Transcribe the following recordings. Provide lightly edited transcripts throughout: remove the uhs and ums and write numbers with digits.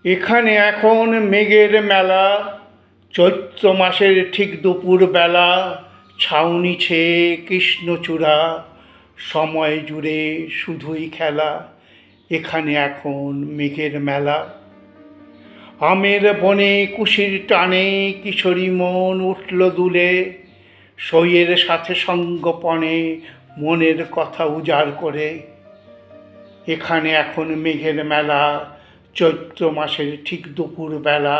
এখানে এখন মেঘের মেলা, চৈত্র মাসের ঠিক দুপুর বেলা, ছাউনি ছেয়ে কৃষ্ণচূড়া, সময় জুড়ে শুধুই খেলা। এখানে এখন মেঘের মেলা। আমের বনে কুশির টানে কিশোরী মন উঠল দুলে, সইয়ের সাথে সঙ্গপনে মনের কথা উজাড় করে। এখানে এখন মেঘের মেলা, চৈত্র মাসের ঠিক দুপুর বেলা।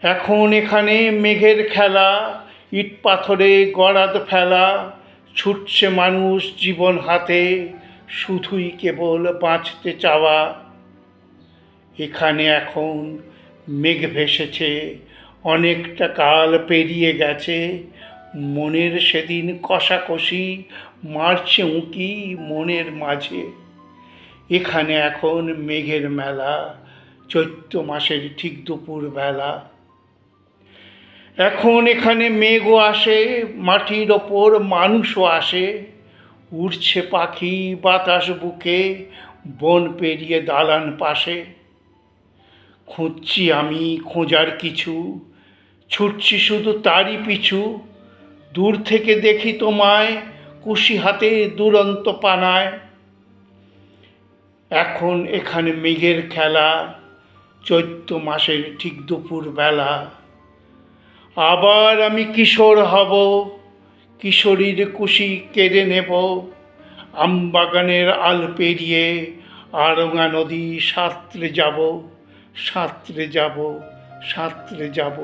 এখন এখানে মেঘের খেলা, ইট পাথরে গরাদ ফেলা, ছুটছে মানুষ জীবন হাতে, শুধুই কেবল বাঁচতে চাওয়া। এখানে এখন মেঘ ভেসেছে, অনেকটা কাল পেরিয়ে গেছে, মনের সেদিন কষাকষি মারছে উঁকি মনের মাঝে। এখানে এখন মেঘের মেলা, চৈত্র মাসের ঠিক দুপুর বেলা। এখন এখানে মেঘও আসে, মাটির ওপর মানুষও আসে, উড়ছে পাখি বাতাস বুকে, বন পেরিয়ে দালান পাশে। খুঁজছি আমি খোঁজার কিছু, ছুটছি শুধু তারই পিছু, দূর থেকে দেখি তোমায় কুশি হাতে দুরন্ত পানায়। এখন এখানে মেঘের খেলা, চৈত্র মাসের ঠিক দুপুর বেলা। আবার আমি কিশোর হব, কিশোরীর কুশি কেড়ে নেব, আমবাগানের আল পেরিয়ে আড়ঙা নদী সাঁতরে যাব, সাঁতরে যাব, সাঁতরে যাব।